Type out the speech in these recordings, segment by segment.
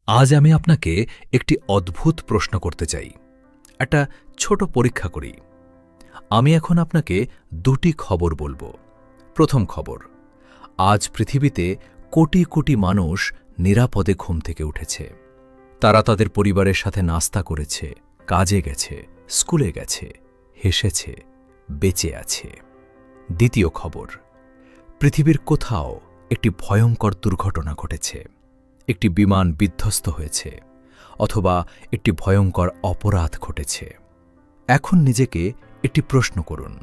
আজ আমি আপনাকে একটি অদ্ভুত প্রশ্ন করতে চাই। একটা ছোট পরীক্ষা করি। আমি এখন আপনাকে দুটি খবর বলবো। প্রথম খবর, আজ পৃথিবীতে কোটি কোটি মানুষ নিরাপদে ঘুম থেকে উঠেছে। তারা তাদের পরিবারের সাথে নাস্তা করেছে, কাজে গেছে, স্কুলে গেছে, হেসেছে, বেঁচে আছে। দ্বিতীয় খবর, পৃথিবীর কোথাও একটি ভয়ঙ্কর দুর্ঘটনা ঘটেছে। একটি বিমান বিধ্বস্ত হয়েছে, অথবা একটি ভয়ঙ্কর অপরাধ ঘটেছে। এখন নিজেকে একটি প্রশ্ন করুন,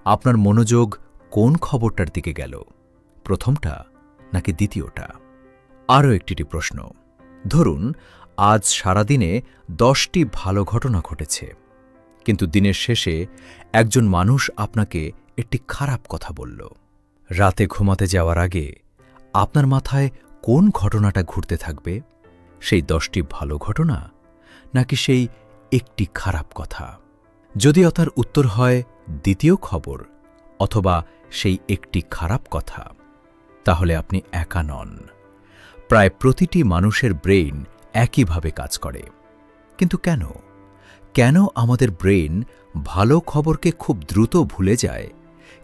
আপনার মনোযোগ কোন খবরটার দিকে গেল, প্রথমটা নাকি দ্বিতীয়টা? আরও একটি প্রশ্ন, ধরুন আজ সারাদিনে 10টি ভালো ঘটনা ঘটেছে, কিন্তু দিনের শেষে একজন মানুষ আপনাকে একটি খারাপ কথা বলল। রাতে ঘুমাতে যাওয়ার আগে আপনার মাথায় কোন ঘটনাটা ঘুরতে থাকবে? সেই 10টি ভালো ঘটনা নাকি সেই একটি খারাপ কথা? যদি তার উত্তর হয় দ্বিতীয় খবর অথবা সেই একটি খারাপ কথা, তাহলে আপনি একা নন। প্রায় প্রতিটি মানুষের ব্রেইন একইভাবে কাজ করে। কিন্তু কেন কেন আমাদের ব্রেইন ভালো খবরকে খুব দ্রুত ভুলে যায়,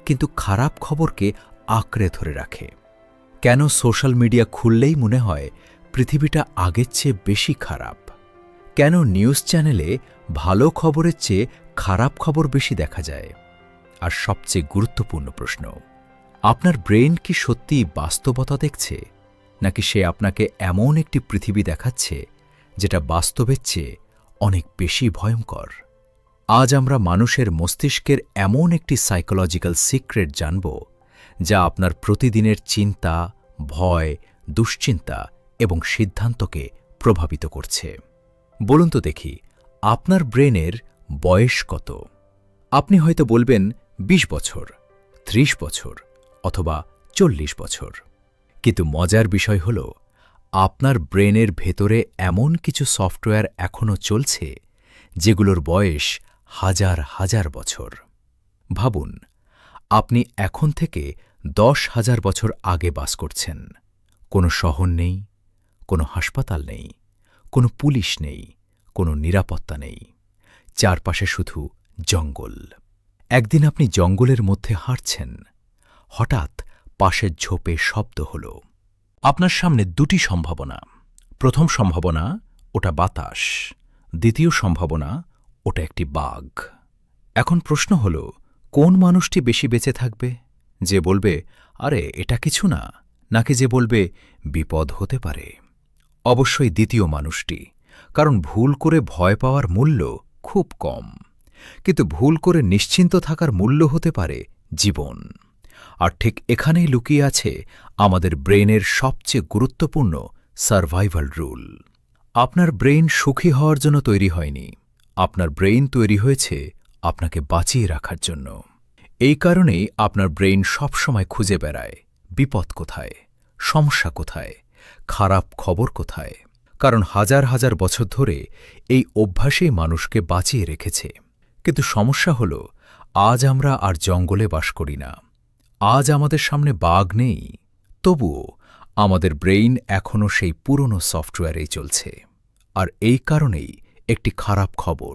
কিন্তু খারাপ খবরকে আঁকড়ে ধরে রাখে? কেন সোশ্যাল মিডিয়া খুললেই মনে হয় পৃথিবীটা আগের চেয়ে বেশি খারাপ? কেন নিউজ চ্যানেলে ভালো খবরের চেয়ে খারাপ খবর বেশি দেখা যায়? আর সবচেয়ে গুরুত্বপূর্ণ প্রশ্ন, আপনার ব্রেইন কি সত্যিই বাস্তবতা দেখছে, নাকি সে আপনাকে এমন একটি পৃথিবী দেখাচ্ছে যেটা বাস্তবের চেয়ে অনেক বেশি ভয়ঙ্কর? আজ আমরা মানুষের মস্তিষ্কের এমন একটি সাইকোলজিক্যাল সিক্রেট জানব, যা আপনার প্রতিদিনের চিন্তা, ভয়, দুশ্চিন্তা এবং সিদ্ধান্তকে প্রভাবিত করছে। বলুন তো দেখি, আপনার ব্রেনের বয়স কত? আপনি হয়তো বলবেন 20 বছর, 30 বছর অথবা 40 বছর। কিন্তু মজার বিষয় হল, আপনার ব্রেনের ভেতরে এমন কিছু সফটওয়্যার এখনও চলছে যেগুলোর বয়স হাজার হাজার বছর। ভাবুন, আপনি এখন থেকে 10,000 বছর আগে বাস করছেন। কোনো শহর নেই, কোনো হাসপাতাল নেই, কোনো পুলিশ নেই, কোনো নিরাপত্তা নেই। চারপাশে শুধু জঙ্গল। একদিন আপনি জঙ্গলের মধ্যে হাঁটছেন, হঠাৎ পাশের ঝোপে শব্দ হল। আপনার সামনে দুটি সম্ভাবনা। প্রথম সম্ভাবনা, ওটা বাতাস। দ্বিতীয় সম্ভাবনা, ওটা একটি বাঘ। এখন প্রশ্ন হল, কোন মানুষটি বেশি বেঁচে থাকবে? যে বলবে, আরে এটা কিছু না, নাকি যে বলবে, বিপদ হতে পারে? অবশ্যই দ্বিতীয় মানুষটি, কারণ ভুল করে ভয় পাওয়ার মূল্য খুব কম। কিন্তু ভুল করে নিশ্চিন্ত থাকার মূল্য হতে পারে জীবন। আর ঠিক এখানেই লুকিয়ে আছে আমাদের ব্রেইনের সবচেয়ে গুরুত্বপূর্ণ সার্ভাইভাল রুল। আপনার ব্রেইন সুখী হওয়ার জন্য তৈরি হয়নি, আপনার ব্রেইন তৈরি হয়েছে আপনাকে বাঁচিয়ে রাখার জন্য। এই কারণেই আপনার ব্রেইন সবসময় খুঁজে বেড়ায় বিপদ কোথায়, সমস্যা কোথায়, খারাপ খবর কোথায়। কারণ হাজার হাজার বছর ধরে এই অভ্যাসেই মানুষকে বাঁচিয়ে রেখেছে। কিন্তু সমস্যা হল, আজ আমরা আর জঙ্গলে বাস করি না, আজ আমাদের সামনে বাঘ নেই, তবুও আমাদের ব্রেইন এখনও সেই পুরনো সফটওয়্যারেই চলছে। আর এই কারণেই একটি খারাপ খবর,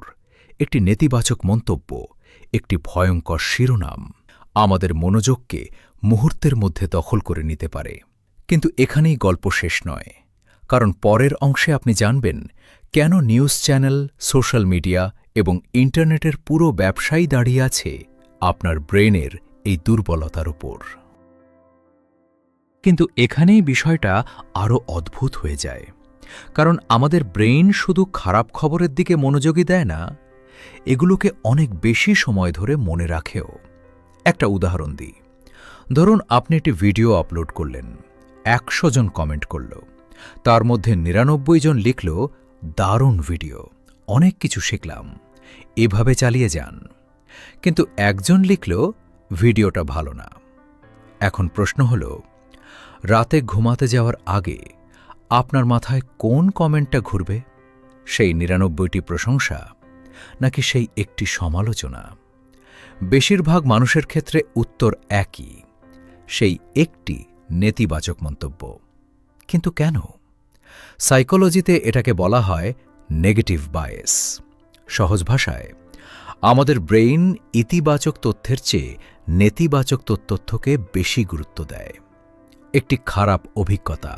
একটি নেতিবাচক মন্তব্য, একটি ভয়ঙ্কর শিরোনাম আমাদের মনোযোগকে মুহূর্তের মধ্যে দখল করে নিতে পারে। কিন্তু এখানেই গল্প শেষ নয়, কারণ পরের অংশে আপনি জানবেন কেন নিউজ চ্যানেল, সোশ্যাল মিডিয়া এবং ইন্টারনেটের পুরো ব্যবসাই দাঁড়িয়ে আছে আপনার ব্রেনের এই দুর্বলতার উপর। কিন্তু এখানেই বিষয়টা আরও অদ্ভুত হয়ে যায়, কারণ আমাদের ব্রেইন শুধু খারাপ খবরের দিকে মনোযোগী দেয় না, এগুলোকে অনেক বেশি সময় ধরে মনে রাখেও। একটা উদাহরণ দিই। ধরুন আপনি একটি ভিডিও আপলোড করলেন, 100 জন কমেন্ট করল, তার মধ্যে 99 জন লিখল, দারুণ ভিডিও, অনেক কিছু শিখলাম, এভাবে চালিয়ে যান। কিন্তু একজন লিখল, ভিডিওটা ভালো না। এখন প্রশ্ন হল, রাতে ঘুমাতে যাওয়ার আগে আপনার মাথায় কোন কমেন্টটা ঘুরবে? সেই 99টি প্রশংসা নাকি সেই একটি সমালোচনা? বেশিরভাগ মানুষের ক্ষেত্রে উত্তর একই, সেই একটি নেতিবাচক মন্তব্য। কিন্তু কেন? সাইকোলজিতে এটাকে বলা হয় নেগেটিভ বায়াস। সহজ ভাষায়, আমাদের ব্রেইন ইতিবাচক তথ্যের চেয়ে নেতিবাচক তথ্যকে বেশি গুরুত্ব দেয়। একটি খারাপ অভিজ্ঞতা,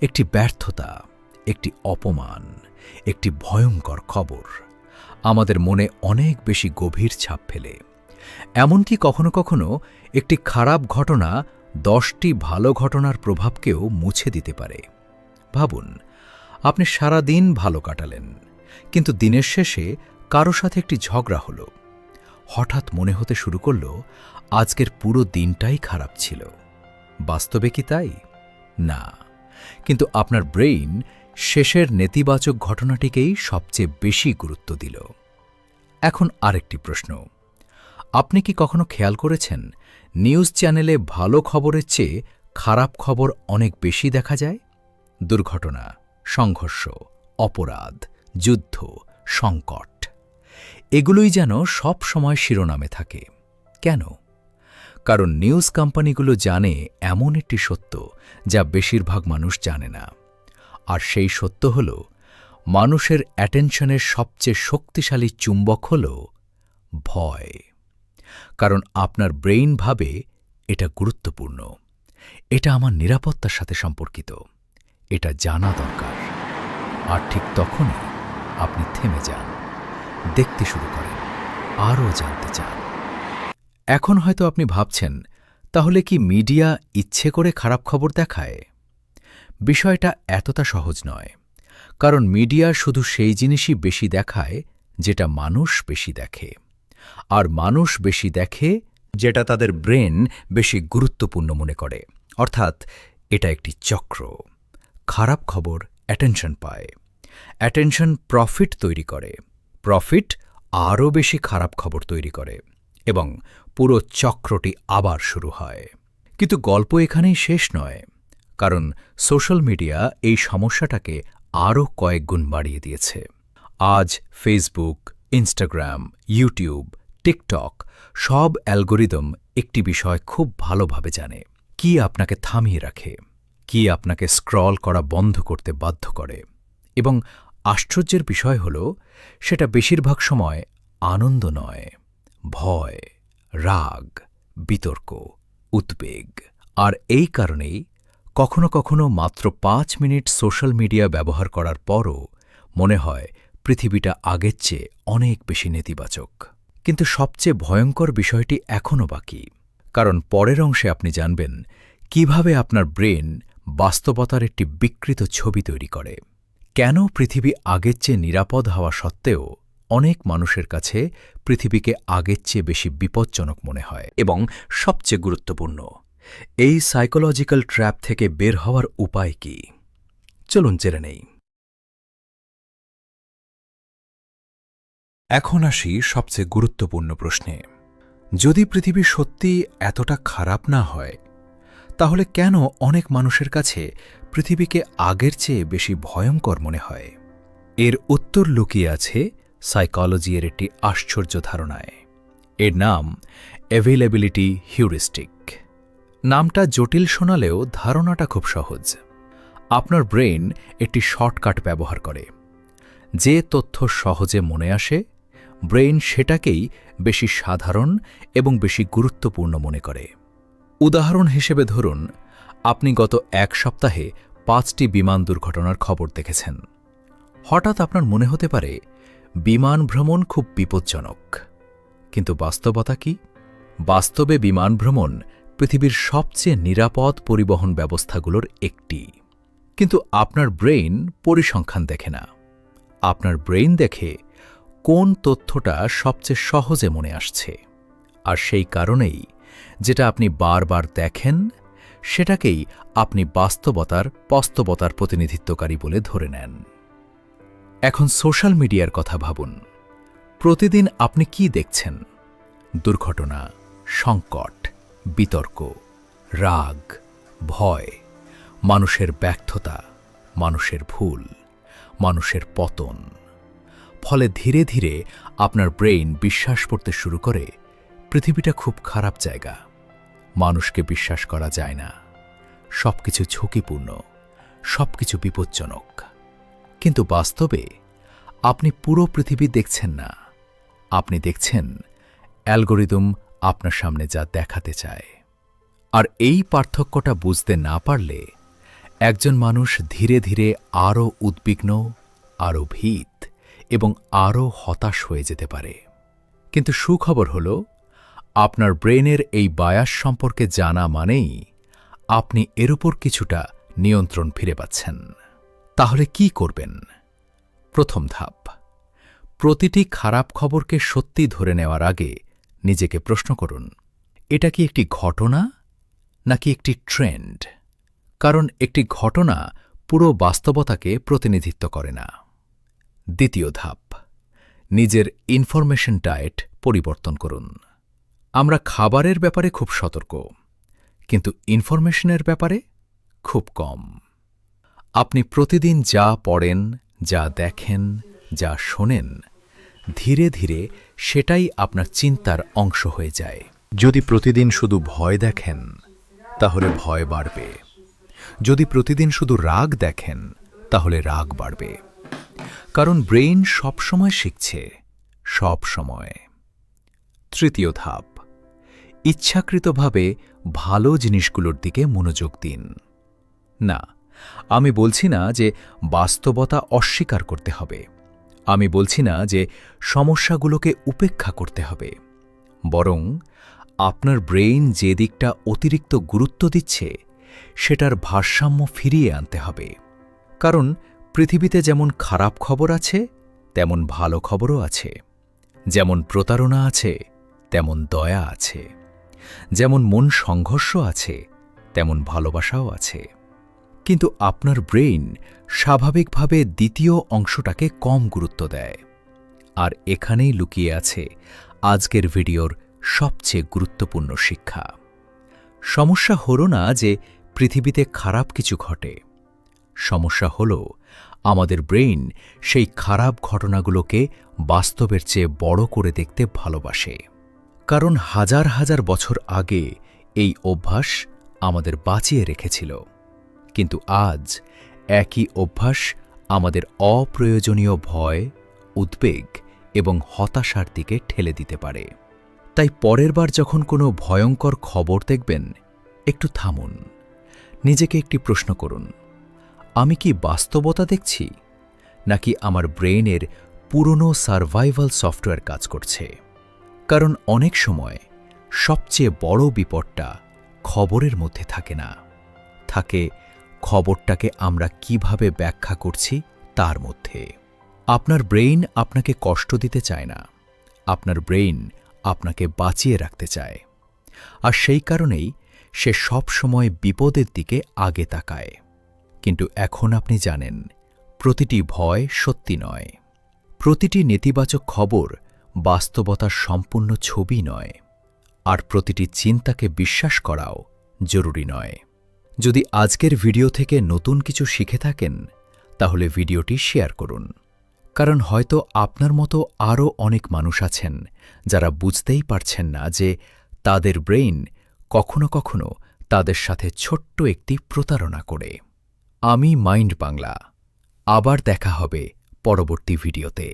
একটি ব্যর্থতা, একটি অপমান, একটি ভয়ঙ্কর খবর আমাদের মনে অনেক বেশি গভীর ছাপ ফেলে। এমনকি কখনো কখনো একটি খারাপ ঘটনা 10টি ভালো ঘটনার প্রভাবকেও মুছে দিতে পারে। ভাবুন, আপনি সারা দিন ভালো কাটালেন, কিন্তু দিনের শেষে কারো সাথে একটি ঝগড়া হলো। হঠাৎ মনে হতে শুরু করল আজকের পুরো দিনটাই খারাপ ছিল। বাস্তবে কি তাই? না, কিন্তু আপনার ব্রেইন শেষের নেতিবাচক ঘটনাটিকেই সবচেয়ে বেশি গুরুত্ব দিল। এখন আরেকটি প্রশ্ন, আপনি কি কখনো খেয়াল করেছেন নিউজ চ্যানেলে ভালো খবরের চেয়ে খারাপ খবর অনেক বেশি দেখা যায়? দুর্ঘটনা, সংঘর্ষ, অপরাধ, যুদ্ধ, সংকট, এগুলোই যেন সব সময় শিরোনামে থাকে। কেন? কারণ নিউজ কোম্পানিগুলো জানে এমন একটি সত্য যা বেশিরভাগ মানুষ জানে না। আর সেই সত্য হল, মানুষের অ্যাটেনশনের সবচেয়ে শক্তিশালী চুম্বক হল ভয়। কারণ আপনার ব্রেইন ভাবে এটা গুরুত্বপূর্ণ, এটা আমার নিরাপত্তার সাথে সম্পর্কিত, এটা জানা দরকার। আর ঠিক তখনই আপনি থেমে যান, দেখতে শুরু করেন, আরও জানতে চান। এখন হয়তো আপনি ভাবছেন, তাহলে কি মিডিয়া ইচ্ছে করে খারাপ খবর দেখায়? বিষয়টা এতটা সহজ নয়, কারণ মিডিয়া শুধু সেই জিনিসই বেশি দেখায় যেটা মানুষ বেশি দেখে, আর মানুষ বেশি দেখে যেটা তাদের ব্রেন বেশি গুরুত্বপূর্ণ মনে করে। অর্থাৎ এটা একটি চক্র। খারাপ খবর অ্যাটেনশন পায়, অ্যাটেনশন প্রফিট তৈরি করে, প্রফিট আরও বেশি খারাপ খবর তৈরি করে, এবং পুরো চক্রটি আবার শুরু হয়। কিন্তু গল্প এখানেই শেষ নয়, কারণ সোশ্যাল মিডিয়া এই সমস্যাটাকে আরও কয়েক গুণ বাড়িয়ে দিয়েছে। আজ ফেসবুক, ইনস্টাগ্রাম, ইউটিউব, টিকটক সব অ্যালগোরিদম একটি বিষয় খুব ভালোভাবে জানে, কি আপনাকে থামিয়ে রাখে, কি আপনাকে স্ক্রল করা বন্ধ করতে বাধ্য করে। এবং আশ্চর্যের বিষয় হল, সেটা বেশিরভাগ সময় আনন্দ নয়, ভয়, রাগ, বিতর্ক, উদ্বেগ। আর এই কারণেই কখনো কখনো মাত্র 5 মিনিট সোশ্যাল মিডিয়া ব্যবহার করার পরও মনে হয় পৃথিবীটা আগের চেয়ে অনেক বেশি নেতিবাচক। কিন্তু সবচেয়ে ভয়ঙ্কর বিষয়টি এখনও বাকি, কারণ পরের অংশে আপনি জানবেন কিভাবে আপনার ব্রেন বাস্তবতার একটি বিকৃত ছবি তৈরি করে, কেন পৃথিবী আগের চেয়ে নিরাপদ হওয়া সত্ত্বেও অনেক মানুষের কাছে পৃথিবীকে আগের চেয়ে বেশি বিপজ্জনক মনে হয়, এবং সবচেয়ে গুরুত্বপূর্ণ, এই সাইকোলজিক্যাল ট্র্যাপ থেকে বের হওয়ার উপায় কি। চলুন জেনে নেই। এখন আসি সবচেয়ে গুরুত্বপূর্ণ প্রশ্নে। যদি পৃথিবী সত্যি এতটা খারাপ না হয়, তাহলে কেন অনেক মানুষের কাছে পৃথিবীকে আগের চেয়ে বেশি ভয়ঙ্কর মনে হয়? এর উত্তর লুকিয়ে আছে সাইকোলজির একটি আশ্চর্য ধারণায়। এর নাম অ্যাভেইলেবিলিটি হিউরিস্টিক। নামটা জটিল শোনালেও ধারণাটা খুব সহজ। আপনার ব্রেইন একটি শর্টকাট ব্যবহার করে। যে তথ্য সহজে মনে আসে, ব্রেইন সেটাকেই বেশি সাধারণ এবং বেশি গুরুত্বপূর্ণ মনে করে। উদাহরণ হিসেবে ধরুন, আপনি গত 1 সপ্তাহে 5টি বিমান দুর্ঘটনার খবর দেখেছেন। হঠাৎ আপনার মনে হতে পারে বিমান ভ্রমণ খুব বিপজ্জনক। কিন্তু বাস্তবতা কি? বাস্তবে বিমান ভ্রমণ পৃথিবীর সবচেয়ে নিরাপদ পরিবহন ব্যবস্থাগুলোর একটি। কিন্তু আপনার ব্রেইন পরিসংখ্যান দেখে না। আপনার ব্রেইন দেখে কোন তথ্যটা সবচেয়ে সহজে মনে আসছে। আর সেই কারণেই যেটা আপনি বারবার দেখেন, সেটাকেই আপনি বাস্তবতার প্রতিনিধিত্বকারী বলে ধরে নেন। এখন সোশ্যাল মিডিয়ার কথা ভাবুন। প্রতিদিন আপনি কি দেখছেন? দুর্ঘটনা, সংকট, বিতর্ক, রাগ, ভয়, মানুষের ব্যর্থতা, মানুষের ভুল, মানুষের পতন। ফলে ধীরে ধীরে আপনার ব্রেইন বিশ্বাস করতে শুরু করে পৃথিবীটা খুব খারাপ জায়গা, মানুষকে বিশ্বাস করা যায় না, সবকিছু ঝুঁকিপূর্ণ, সবকিছু বিপজ্জনক। কিন্তু বাস্তবে আপনি পুরো পৃথিবী দেখছেন না, আপনি দেখছেন অ্যালগরিদম আপনার সামনে যা দেখাতে চায়। আর এই পার্থক্যটা বুঝতে না পারলে একজন মানুষ ধীরে ধীরে আরও উদ্বিগ্ন, আরও ভীত এবং আরও হতাশ হয়ে যেতে পারে। কিন্তু সুখবর হল, আপনার ব্রেনের এই বায়াস সম্পর্কে জানা মানেই আপনি এর উপর কিছুটা নিয়ন্ত্রণ ফিরে পাচ্ছেন। তাহলে কি করবেন? প্রথম ধাপ, প্রতিটি খারাপ খবরকে সত্যি ধরে নেওয়ার আগে নিজেকে প্রশ্ন করুন, এটা কি একটি ঘটনা নাকি একটি ট্রেন্ড? কারণ একটি ঘটনা পুরো বাস্তবতাকে প্রতিনিধিত্ব করে না। দ্বিতীয় ধাপ, নিজের ইনফরমেশন ডায়েট পরিবর্তন করুন। আমরা খাবারের ব্যাপারে খুব সতর্ক, কিন্তু ইনফরমেশনের ব্যাপারে খুব কম। আপনি প্রতিদিন যা পড়েন, যা দেখেন, যা শোনেন, ধীরে ধীরে সেটাই আপনার চিন্তার অংশ হয়ে যায়। যদি প্রতিদিন শুধু ভয় দেখেন, তাহলে ভয় বাড়বে। যদি প্রতিদিন শুধু রাগ দেখেন, তাহলে রাগ বাড়বে। কারণ ব্রেইন সবসময় শিখছে, সব সময়। তৃতীয় ধাপ, ইচ্ছাকৃতভাবে ভালো জিনিসগুলোর দিকে মনোযোগ দিন। না, আমি বলছি না যে বাস্তবতা অস্বীকার করতে হবে। আমি বলছি না যে সমস্যাগুলোকে উপেক্ষা করতে হবে। বরং আপনার ব্রেইন যে দিকটা অতিরিক্ত গুরুত্ব দিচ্ছে, সেটার ভারসাম্য ফিরিয়ে আনতে হবে। কারণ পৃথিবীতে যেমন খারাপ খবর আছে, তেমন ভালো খবরও আছে। যেমন প্রতারণা আছে, তেমন দয়া আছে। যেমন মন সংঘর্ষ আছে, তেমন ভালোবাসাও আছে। কিন্তু আপনার ব্রেইন স্বাভাবিকভাবে দ্বিতীয় অংশটাকে কম গুরুত্ব দেয়। আর এখানেই লুকিয়ে আছে আজকের ভিডিওর সবচেয়ে গুরুত্বপূর্ণ শিক্ষা। সমস্যা হলো না যে পৃথিবীতে খারাপ কিছু ঘটে। সমস্যা হল আমাদের ব্রেইন সেই খারাপ ঘটনাগুলোকে বাস্তবের চেয়ে বড় করে দেখতে ভালোবাসে। কারণ হাজার হাজার বছর আগে এই অভ্যাস আমাদের বাঁচিয়ে রেখেছিল। কিন্তু আজ একই অভ্যাস আমাদের অপ্রয়োজনীয় ভয়, উদ্বেগ এবং হতাশার দিকে ঠেলে দিতে পারে। তাই পরের বার যখন কোনো ভয়ঙ্কর খবর দেখবেন, একটু থামুন, নিজেকে একটি প্রশ্ন করুন, আমি কি বাস্তবতা দেখছি, নাকি আমার ব্রেইনের পুরনো সার্ভাইভাল সফটওয়্যার কাজ করছে? কারণ অনেক সময় সবচেয়ে বড় বিপদটা খবরের মধ্যে থাকে না, থাকে খবরটাকে আমরা কিভাবে ব্যাখ্যা করছি তার মধ্যে। আপনার ব্রেইন আপনাকে কষ্ট দিতে চায় না, আপনার ব্রেইন আপনাকে বাঁচিয়ে রাখতে চায়। আর সেই কারণেই সে সব সময় বিপদের দিকে আগে তাকায়। কিন্তু এখন আপনি জানেন, প্রতিটি ভয় সত্যি নয়, প্রতিটি নেতিবাচক খবর বাস্তবতার সম্পূর্ণ ছবি নয়, আর প্রতিটি চিন্তাকে বিশ্বাস করাও জরুরি নয়। যদি আজকের ভিডিও থেকে নতুন কিছু শিখে থাকেন, তাহলে ভিডিওটি শেয়ার করুন। কারণ হয়তো আপনার মতো আরও অনেক মানুষ আছেন যারা বুঝতেই পারছেন না যে তাদের ব্রেইন কখনো কখনো তাদের সাথে ছোট্ট একটি প্রতারণা করে। আমি মাইন্ড বাংলা, আবার দেখা হবে পরবর্তী ভিডিওতে।